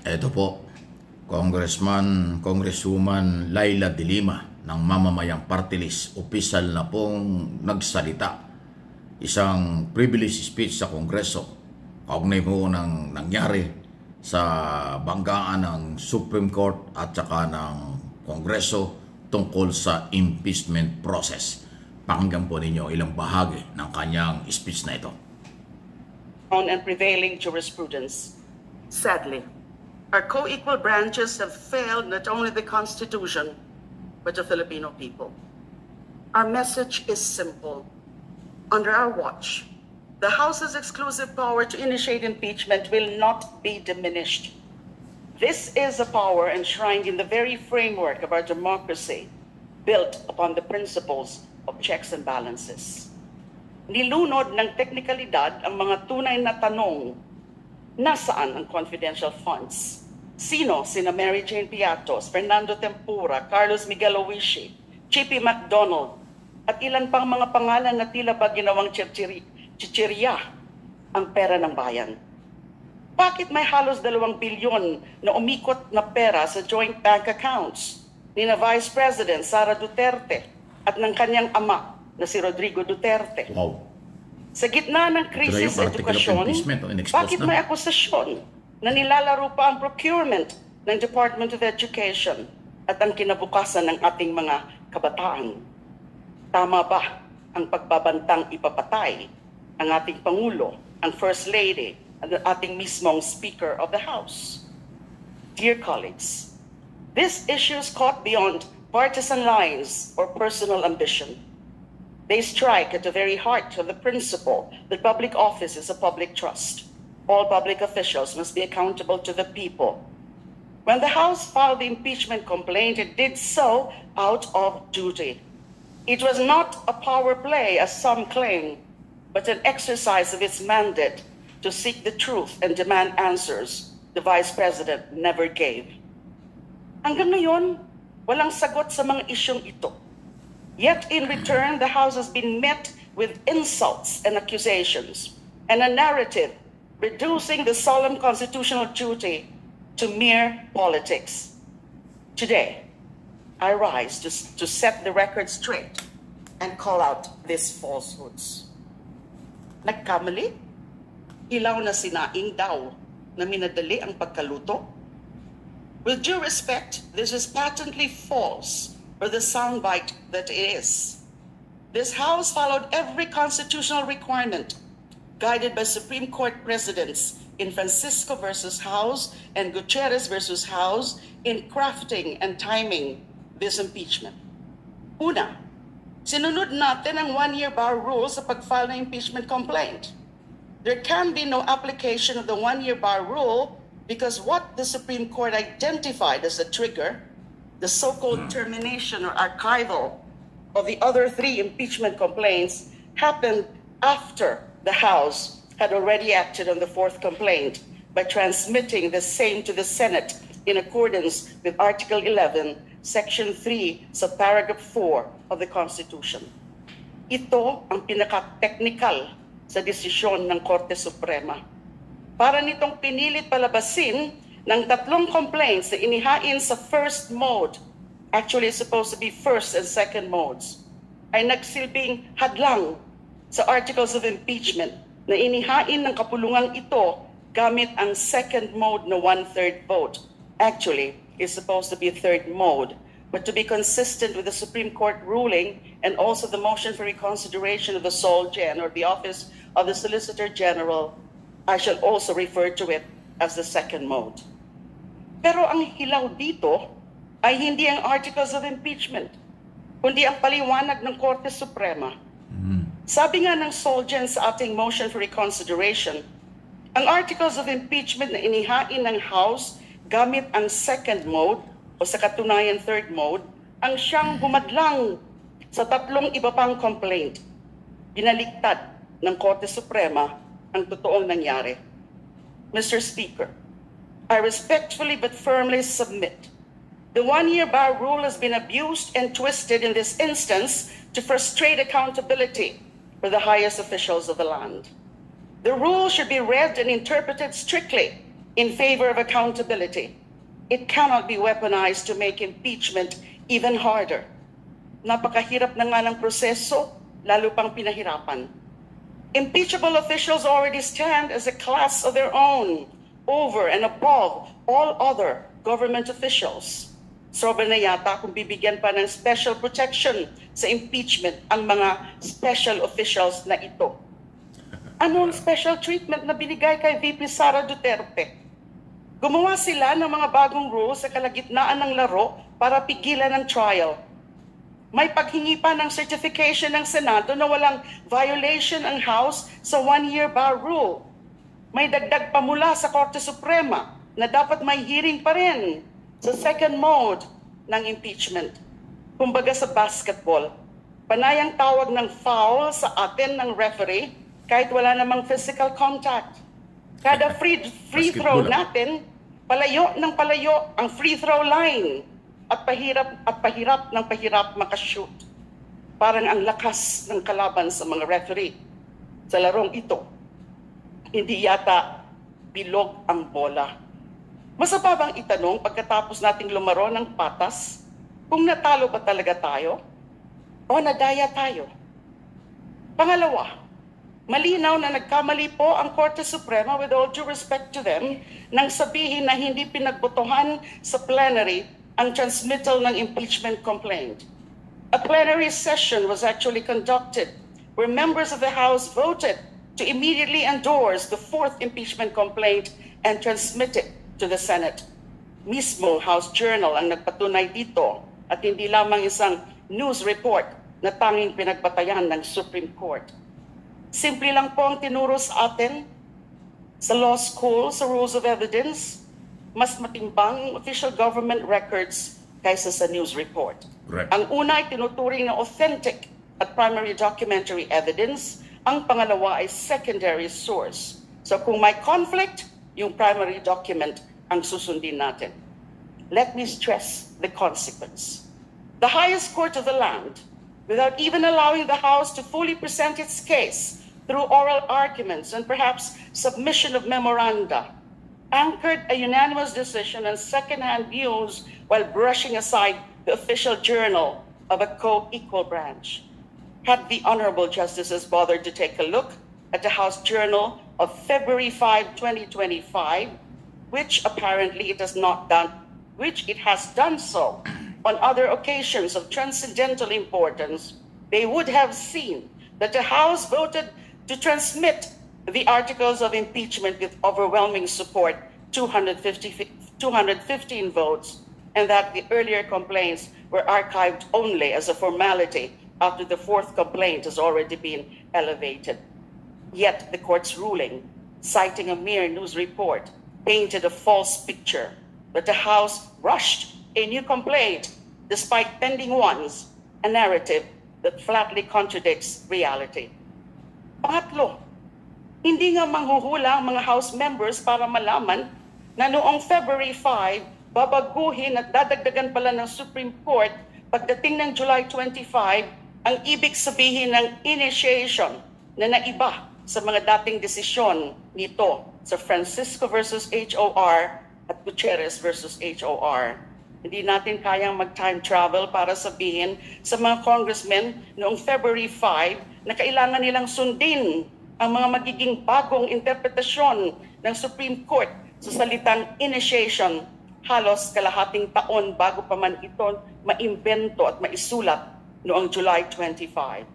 Ito po, Congresswoman Laila De Lima ng Mamamayang Party List, opisyal na pong nagsalita. Isang privilege speech sa Kongreso, kaugnay po ng nangyari sa banggaan ng Supreme Court at saka ng Kongreso tungkol sa impeachment process. Pakinggan po ninyo ilang bahagi ng kanyang speech na ito. And prevailing jurisprudence. Sadly, our co-equal branches have failed not only the Constitution, but the Filipino people. Our message is simple. Under our watch, the House's exclusive power to initiate impeachment will not be diminished. This is a power enshrined in the very framework of our democracy, built upon the principles of checks and balances. Nilunod ng teknikalidad ang mga tunay na tanong, nasaan ang confidential funds? Sino sina Mary Jane Piatos, Fernando Tempura, Carlos Miguel Owishi, Chippy McDonald, at ilan pang mga pangalan na tila ba ginawang chichirya ang pera ng bayan? Bakit may halos 2 bilyon na umikot na pera sa joint bank accounts ni na Vice President Sara Duterte at ng kanyang ama na si Rodrigo Duterte? Wow. Sa gitna ng krisis sa edukasyon, bakit may akusasyon na nilalaro pa ang procurement ng Department of Education at ang kinabukasan ng ating mga kabataan? Tama ba ang pagbabantang ipapatay ang ating Pangulo, ang First Lady, at ang ating mismong Speaker of the House? Dear colleagues, this issue is caught beyond partisan lines or personal ambition. They strike at the very heart of the principle that public office is a public trust. All public officials must be accountable to the people. When the House filed the impeachment complaint, it did so out of duty. It was not a power play, as some claim, but an exercise of its mandate to seek the truth and demand answers the Vice President never gave. Hanggang ngayon, walang sagot sa mga isyong ito. Yet in return, the House has been met with insults and accusations and a narrative reducing the solemn constitutional duty to mere politics. Today, I rise to set the record straight and call out these falsehoods. Nagkamali? Ilaw na sinaing daw na minadali ang pagkaluto? With due respect, this is patently false, or the soundbite that it is. This House followed every constitutional requirement, guided by Supreme Court precedents in Francisco versus House and Gutierrez versus House in crafting and timing this impeachment. Una, sinunod natin ang 1-year bar rule sa pag-file ng impeachment complaint. There can be no application of the 1-year bar rule because what the Supreme Court identified as a trigger, the so-called termination or archival of the other 3 impeachment complaints, happened after the House had already acted on the 4th complaint by transmitting the same to the Senate in accordance with Article 11, Section 3, subparagraph 4 of the Constitution. Ito ang pinaka-technical sa desisyon ng Korte Suprema. Para nitong pinilit palabasin ng 3 complaints na inihain sa first mode, actually supposed to be first and second modes, ay nagsilbing hadlang sa articles of impeachment na inihain ng kapulungang ito gamit ang second mode na 1/3 vote. Actually, is supposed to be third mode, but to be consistent with the Supreme Court ruling and also the motion for reconsideration of the Sol Gen or the Office of the Solicitor General, I shall also refer to it as the second mode. Pero ang hilaw dito ay hindi ang articles of impeachment, kundi ang paliwanag ng Korte Suprema. Sabi nga ng Sol Gen sa ating motion for reconsideration, ang articles of impeachment na inihain ng House gamit ang second mode o sa katunayan third mode, ang siyang humadlang sa 3 iba pang complaint. Binaliktad ng Korte Suprema ang totoong nangyari. Mr. Speaker, I respectfully but firmly submit the 1-year bar rule has been abused and twisted in this instance to frustrate accountability for the highest officials of the land. The rule should be read and interpreted strictly in favor of accountability. It cannot be weaponized to make impeachment even harder. Napakahirap na nga ng proseso, lalo pang pinahirapan. Impeachable officials already stand as a class of their own, over and above all other government officials. Sobra na yata kung bibigyan pa ng special protection sa impeachment ang mga special officials na ito. Ano ang special treatment na binigay kay VP Sara Duterte? Gumawa sila ng mga bagong rules sa kalagitnaan ng laro para pigilan ang trial. May paghingi pa ng certification ng Senado na walang violation ang House sa one-year bar rule. May dagdag pa mula sa Korte Suprema na dapat may hearing pa rin sa second mode ng impeachment. Kumbaga sa basketball, panayang tawag ng foul sa atin ng referee kahit wala namang physical contact. Kada free throw natin, palayo ng palayo ang free throw line at pahirap ng pahirap makashoot. Parang ang lakas ng kalaban sa mga referee sa larong ito. Hindi yata bilog ang bola. Masama bang itanong pagkatapos nating lumaro ng patas kung natalo ba talaga tayo o nadaya tayo? Pangalawa, malinaw na nagkamali po ang Korte Suprema, with all due respect to them, nang sabihin na hindi pinagbotohan sa plenary ang transmittal ng impeachment complaint. A plenary session was actually conducted where members of the House voted to immediately endorse the fourth impeachment complaint and transmit it to the Senate. Mismo House Journal ang nagpatunay dito at hindi lamang isang news report na tanging pinagbatayan ng Supreme Court. Simple lang po ang tinuro sa atin sa law school, sa rules of evidence, mas matimbang official government records kaysa sa news report. Correct. Ang una ay tinuturing na authentic at primary documentary evidence. Ang pangalawa ay secondary source. So kung may conflict, yung primary document ang susundin natin. Let me stress the consequence. The highest court of the land, without even allowing the House to fully present its case through oral arguments and perhaps submission of memoranda, anchored a unanimous decision on second-hand views while brushing aside the official journal of a co-equal branch. Had the honorable justices bothered to take a look at the House Journal of February 5, 2025, which apparently it has not done, which it has done so on other occasions of transcendental importance, they would have seen that the House voted to transmit the articles of impeachment with overwhelming support, 215 votes, and that the earlier complaints were archived only as a formality after the fourth complaint has already been elevated. Yet the court's ruling, citing a mere news report, painted a false picture that the House rushed a new complaint despite pending ones, a narrative that flatly contradicts reality. Pangatlo, hindi nga manghuhula ang mga House members para malaman na noong February 5, babaguhin at dadagdagan pala ng Supreme Court pagdating ng July 25 ang ibig sabihin ng initiation na naiba sa mga dating desisyon nito sa Francisco versus HOR at Gutierrez versus HOR. Hindi natin kayang mag-time travel para sabihin sa mga congressmen noong February 5 na kailangan nilang sundin ang mga magiging bagong interpretasyon ng Supreme Court sa salitang initiation halos kalahating taon bago pa man ito maimbento at maisulat noong July 25.